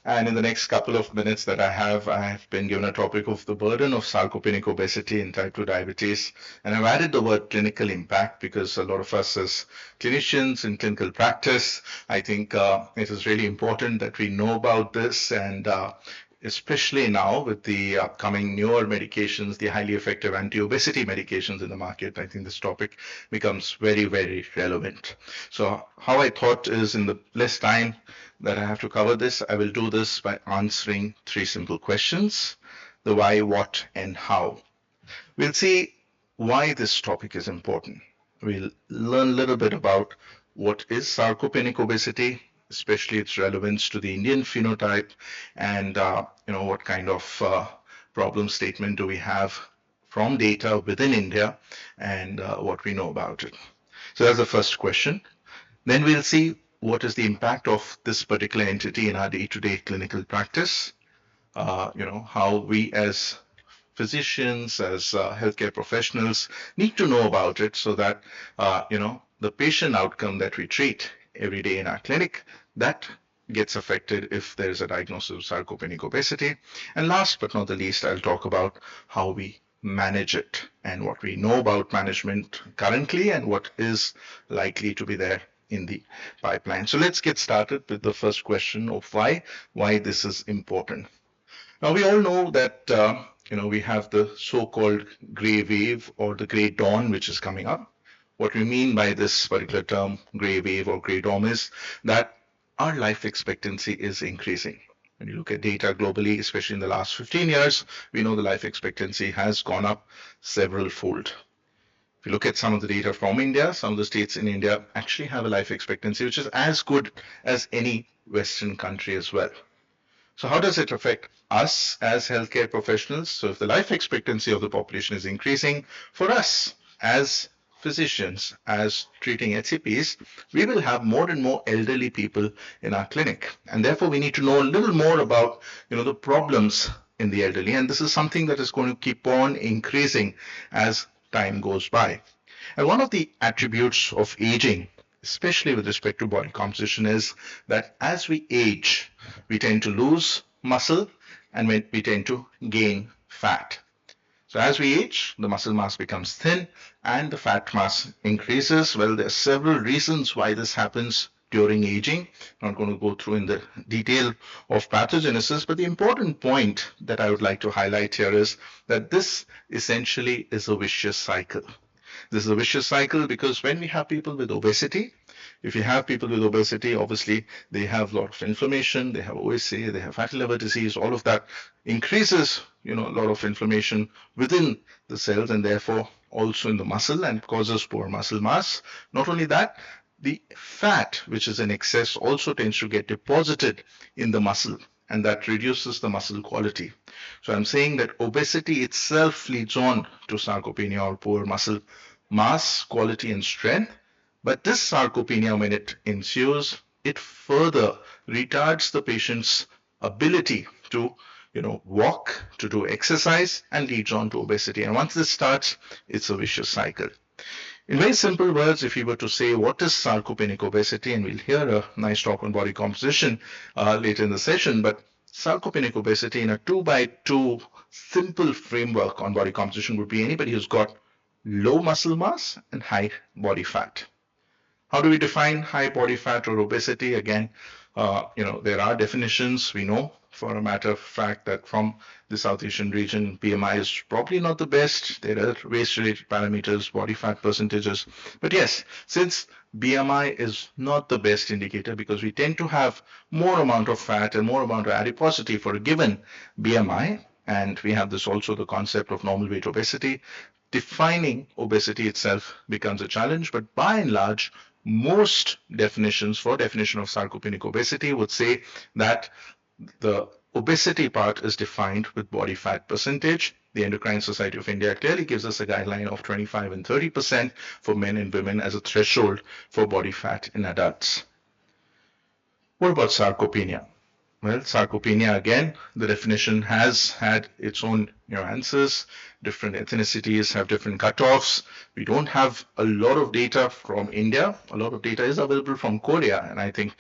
And in the next couple of minutes that I have been given a topic of the burden of sarcopenic obesity in type 2 diabetes. And I've added the word clinical impact because a lot of us as clinicians in clinical practice, I think it is really important that we know about this and especially now with the upcoming newer medications, the highly effective anti-obesity medications in the market, I think this topic becomes very, very relevant. So how I thought is in the less time that I have to cover this, I will do this by answering three simple questions: the why, what, and how. We'll see why this topic is important. We'll learn a little bit about what is sarcopenic obesity, especially its relevance to the Indian phenotype, and what kind of problem statement do we have from data within India, and what we know about it. So that's the first question. Then we'll see what is the impact of this particular entity in our day-to-day clinical practice. How we as physicians, as healthcare professionals need to know about it so that, the patient outcome that we treat every day in our clinic, that gets affected if there's a diagnosis of sarcopenic obesity. And last but not the least, I'll talk about how we manage it and what we know about management currently and what is likely to be there in the pipeline. So let's get started with the first question of why this is important. Now we all know that we have the so-called gray wave or the gray dawn which is coming up. What we mean by this particular term, gray wave or gray dawn, is that our life expectancy is increasing. When you look at data globally, especially in the last 15 years, we know the life expectancy has gone up several fold. If you look at some of the data from India, some of the states in India actually have a life expectancy which is as good as any Western country as well. So how does it affect us as healthcare professionals? So if the life expectancy of the population is increasing, for us as physicians, as treating HCPs, we will have more and more elderly people in our clinic. And therefore, we need to know a little more about, the problems in the elderly. And this is something that is going to keep on increasing as time goes by. And one of the attributes of aging, especially with respect to body composition, is that as we age, we tend to lose muscle and we tend to gain fat. So as we age, the muscle mass becomes thin and the fat mass increases. Well, there are several reasons why this happens during aging. I'm not going to go through in the detail of pathogenesis, but the important point that I would like to highlight here is that this essentially is a vicious cycle. This is a vicious cycle because when we have people with obesity, if you have people with obesity, obviously they have a lot of inflammation, they have OSA, they have fatty liver disease, all of that increases, a lot of inflammation within the cells and therefore also in the muscle and causes poor muscle mass. Not only that, the fat which is in excess also tends to get deposited in the muscle and that reduces the muscle quality. So I'm saying that obesity itself leads on to sarcopenia or poor muscle mass, quality and strength. But this sarcopenia, when it ensues, it further retards the patient's ability to, walk, to do exercise, and leads on to obesity. And once this starts, it's a vicious cycle. In very simple words, if we were to say what is sarcopenic obesity, and we'll hear a nice talk on body composition later in the session, but sarcopenic obesity in a 2x2 simple framework on body composition would be anybody who's got low muscle mass and high body fat. How do we define high body fat or obesity? Again, there are definitions. We know for a matter of fact that from the South Asian region, BMI is probably not the best. There are race-related parameters, body fat percentages. But yes, since BMI is not the best indicator because we tend to have more amount of fat and more amount of adiposity for a given BMI, and we have this also the concept of normal weight obesity, defining obesity itself becomes a challenge. But by and large, most definitions for definition of sarcopenic obesity would say that the obesity part is defined with body fat percentage. The Endocrine Society of India clearly gives us a guideline of 25 and 30% for men and women as a threshold for body fat in adults. What about sarcopenia? Well, sarcopenia again, the definition has had its own nuances. Different ethnicities have different cutoffs. We don't have a lot of data from India. A lot of data is available from Korea, and I think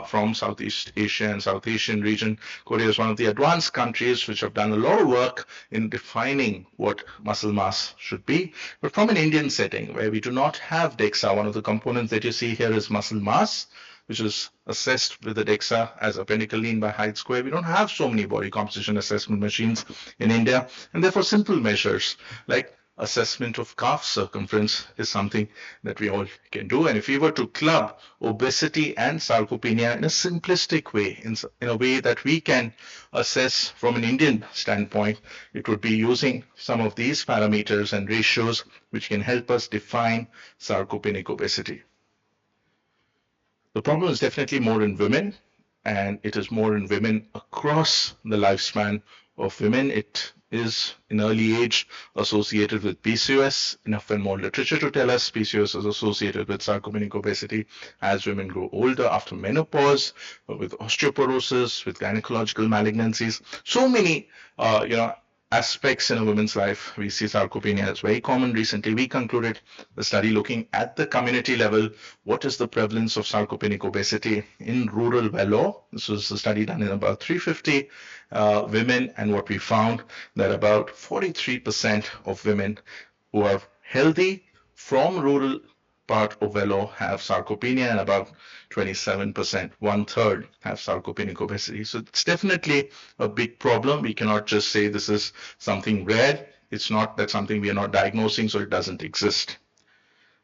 from Southeast Asia and South Asian region, Korea is one of the advanced countries which have done a lot of work in defining what muscle mass should be. But from an Indian setting, where we do not have DEXA, one of the components that you see here is muscle mass, which is assessed with the DEXA as a pinnacle lean by height square. We don't have so many body composition assessment machines in India, and therefore simple measures like assessment of calf circumference is something that we all can do. And if we were to club obesity and sarcopenia in a simplistic way, in a way that we can assess from an Indian standpoint, it would be using some of these parameters and ratios which can help us define sarcopenic obesity. The problem is definitely more in women, and it is more in women across the lifespan of women. It is in early age associated with PCOS. Enough and more literature to tell us PCOS is associated with sarcopenic obesity as women grow older after menopause, with osteoporosis, with gynecological malignancies. So many, aspects in a woman's life. We see sarcopenia as very common. Recently, we concluded a study looking at the community level. What is the prevalence of sarcopenic obesity in rural Vellore? This was a study done in about 350 women, and what we found that about 43% of women who are healthy from rural part of Vellore have sarcopenia, and about 27%, one third, have sarcopenic obesity. So it's definitely a big problem. We cannot just say this is something rare. It's not that something we are not diagnosing, so it doesn't exist.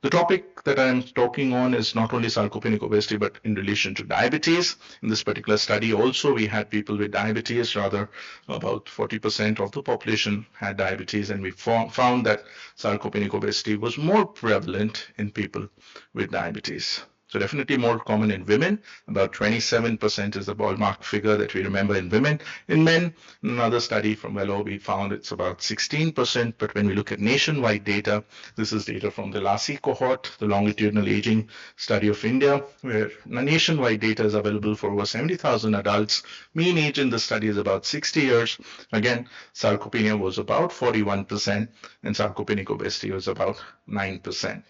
The topic that I'm talking on is not only sarcopenic obesity, but in relation to diabetes. In this particular study also, we had people with diabetes, rather about 40% of the population had diabetes, and we found that sarcopenic obesity was more prevalent in people with diabetes. So definitely more common in women. About 27% is the ballpark figure that we remember in women. In men, in another study from Vellore, we found it's about 16%. But when we look at nationwide data, this is data from the LASI cohort, the longitudinal aging study of India, where nationwide data is available for over 70,000 adults. Mean age in the study is about 60 years. Again, sarcopenia was about 41%, and sarcopenic obesity was about 9%.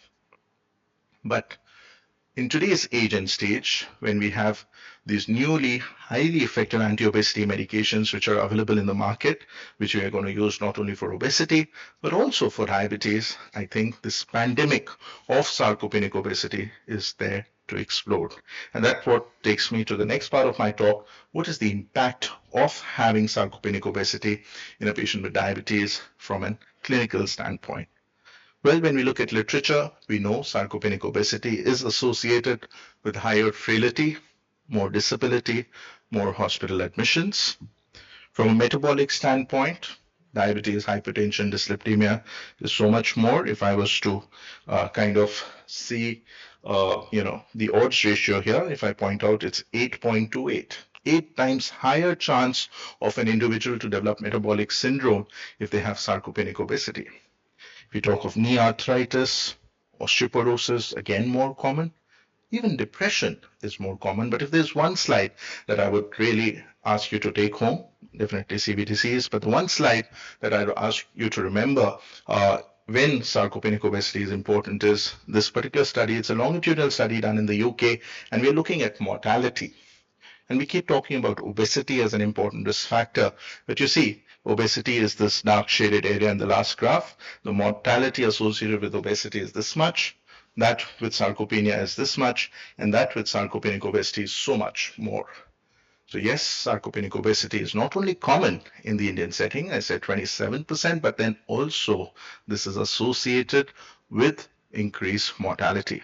But in today's age and stage, when we have these newly highly effective anti-obesity medications which are available in the market, which we are going to use not only for obesity, but also for diabetes, I think this pandemic of sarcopenic obesity is there to explode. And that's what takes me to the next part of my talk. What is the impact of having sarcopenic obesity in a patient with diabetes from a clinical standpoint? Well, when we look at literature, we know sarcopenic obesity is associated with higher frailty, more disability, more hospital admissions. From a metabolic standpoint, diabetes, hypertension, dyslipidemia is so much more. If I was to kind of see, the odds ratio here, if I point out, it's 8.28. 8 times higher chance of an individual to develop metabolic syndrome if they have sarcopenic obesity. We talk of knee arthritis, osteoporosis, again more common. Even depression is more common. But if there's one slide that I would really ask you to take home, definitely CVT but the one slide that I'd ask you to remember when sarcopenic obesity is important is this particular study. It's a longitudinal study done in the UK, and we're looking at mortality. And we keep talking about obesity as an important risk factor. But you see, obesity is this dark shaded area in the last graph. The mortality associated with obesity is this much. That with sarcopenia is this much. And that with sarcopenic obesity is so much more. So yes, sarcopenic obesity is not only common in the Indian setting, I said 27%, but then also this is associated with increased mortality.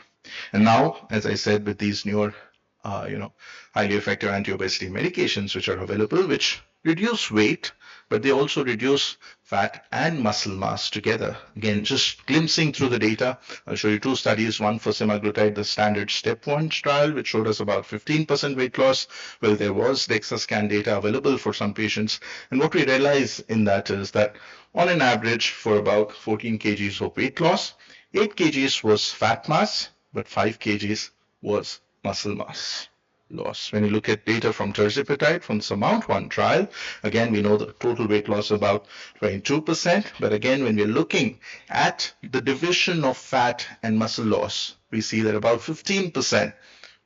And now, as I said, with these newer highly effective anti-obesity medications which are available, which reduce weight, but they also reduce fat and muscle mass together. Again, just glimpsing through the data, I'll show you 2 studies, one for semaglutide, the standard step 1 trial, which showed us about 15% weight loss. Well, there was DEXA scan data available for some patients. And what we realized in that is that on an average for about 14 kgs of weight loss, 8 kgs was fat mass, but 5 kgs was muscle mass. loss. When you look at data from tirzepatide from the SURMOUNT-1 trial, again, we know the total weight loss is about 22%. But again, when we're looking at the division of fat and muscle loss, we see that about 15%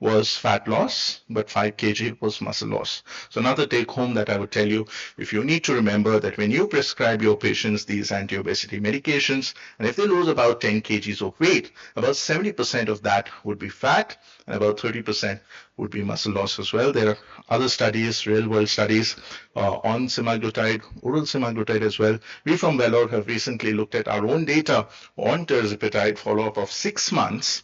was fat loss, but 5 kg was muscle loss. So another take home that I would tell you, if you need to remember that when you prescribe your patients these anti-obesity medications, and if they lose about 10 kgs of weight, about 70% of that would be fat, and about 30% would be muscle loss as well. There are other studies, real-world studies on semaglutide, oral semaglutide as well. We from Vellore have recently looked at our own data on tirzepatide follow-up of 6 months,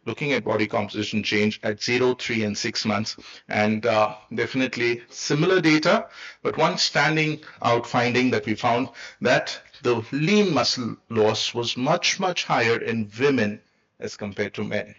looking at body composition change at 0, 3, and 6 months, and definitely similar data, but one standing out finding that we found that the lean muscle loss was much, much higher in women as compared to men.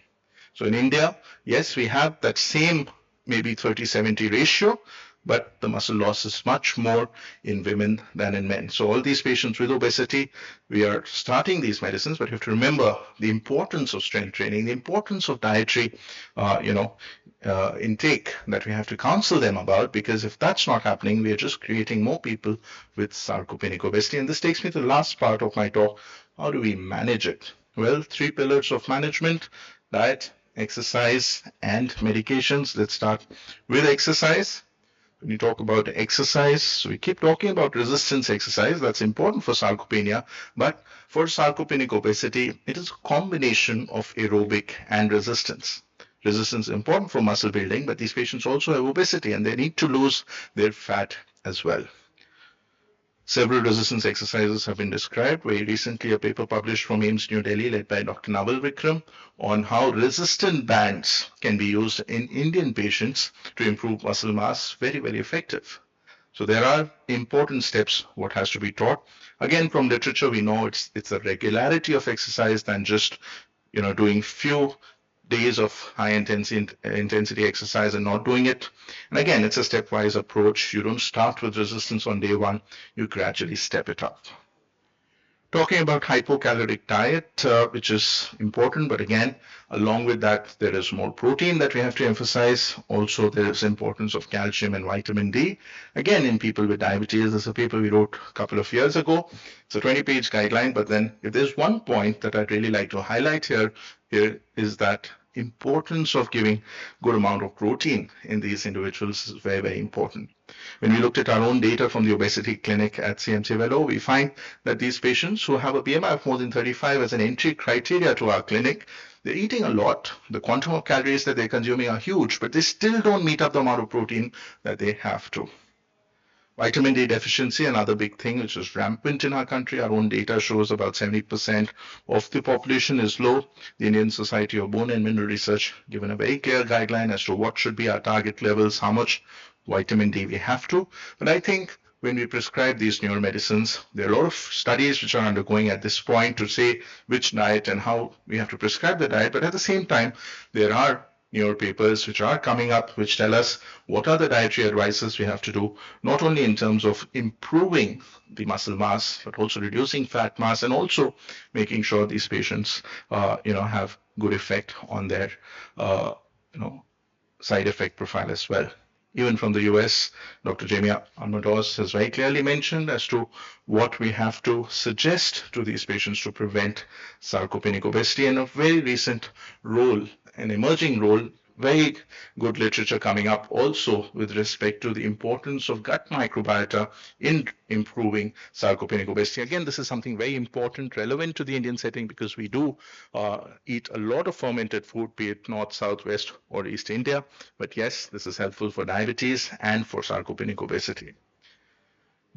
So in India, yes, we have that same maybe 30-70 ratio, but the muscle loss is much more in women than in men. So all these patients with obesity, we are starting these medicines, but you have to remember the importance of strength training, the importance of dietary, intake that we have to counsel them about, because if that's not happening, we are just creating more people with sarcopenic obesity. And this takes me to the last part of my talk. How do we manage it? Well, 3 pillars of management: diet, exercise, and medications. Let's start with exercise. When you talk about exercise, so we keep talking about resistance exercise. That's important for sarcopenia, but for sarcopenic obesity, it is a combination of aerobic and resistance. Resistance is important for muscle building, but these patients also have obesity and they need to lose their fat as well. Several resistance exercises have been described. Very recently, a paper published from AIIMS New Delhi led by Dr. Naval Vikram on how resistant bands can be used in Indian patients to improve muscle mass. Very, very effective. So there are important steps what has to be taught. Again, from literature, we know it's a regularity of exercise than just doing few days of high intensity exercise and not doing it. And again, it's a stepwise approach. You don't start with resistance on day one, you gradually step it up. Talking about hypocaloric diet, which is important, but again, along with that, there is more protein that we have to emphasize. Also, there is importance of calcium and vitamin D. Again, in people with diabetes, there's a paper we wrote a couple of years ago. It's a 20-page guideline, but then if there's one point that I'd really like to highlight here is that importance of giving good amount of protein in these individuals is very, very important. When we looked at our own data from the obesity clinic at CMC Vellore, we find that these patients who have a BMI of more than 35 as an entry criteria to our clinic, they're eating a lot. The quantum of calories that they're consuming are huge, but they still don't meet up the amount of protein that they have to. Vitamin D deficiency, another big thing which is rampant in our country. Our own data shows about 70% of the population is low. The Indian Society of Bone and Mineral Research given a very clear guideline as to what should be our target levels, how much vitamin D we have to. But I think when we prescribe these newer medicines, there are a lot of studies which are undergoing at this point to say which diet and how we have to prescribe the diet. But at the same time, there are newer papers which are coming up which tell us what are the dietary advices we have to do, not only in terms of improving the muscle mass, but also reducing fat mass and also making sure these patients have good effect on their side effect profile as well. Even from the US, Dr. Jamie Almados has very clearly mentioned as to what we have to suggest to these patients to prevent sarcopenic obesity, and a very recent role, an emerging role, very good literature coming up also with respect to the importance of gut microbiota in improving sarcopenic obesity. Again, this is something very important, relevant to the Indian setting, because we do eat a lot of fermented food, be it north, south, west, or east India. But yes, this is helpful for diabetes and for sarcopenic obesity.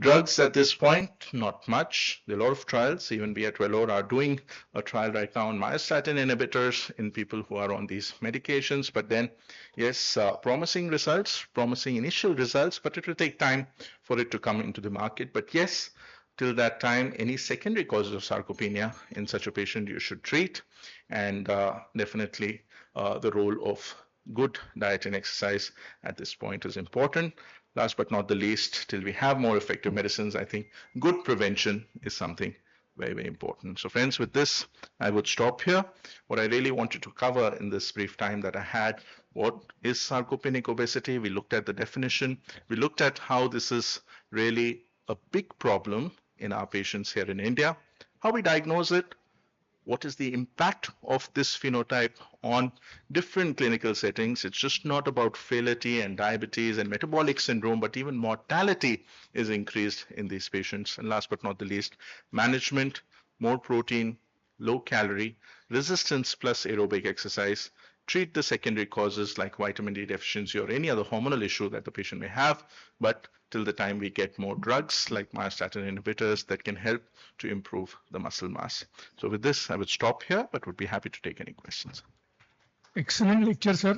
Drugs at this point, not much. There are a lot of trials. Even we at Vellore are doing a trial right now on myostatin inhibitors in people who are on these medications. But then, yes, promising results, promising initial results, but it will take time for it to come into the market. But yes, till that time, any secondary causes of sarcopenia in such a patient you should treat. And definitely the role of good diet and exercise at this point is important. Last but not the least, till we have more effective medicines, I think good prevention is something very, very important. So friends, with this, I would stop here. What I really wanted to cover in this brief time that I had What is sarcopenic obesity? We looked at the definition. We looked at how this is really a big problem in our patients here in India, how we diagnose it, what is the impact of this phenotype on different clinical settings. It's just not about frailty and diabetes and metabolic syndrome, but even mortality is increased in these patients. And last but not the least, management, more protein, low calorie, resistance plus aerobic exercise. Treat the secondary causes like vitamin D deficiency or any other hormonal issue that the patient may have, but till the time we get more drugs like myostatin inhibitors that can help to improve the muscle mass. So with this, I would stop here, but would be happy to take any questions. Excellent lecture, sir.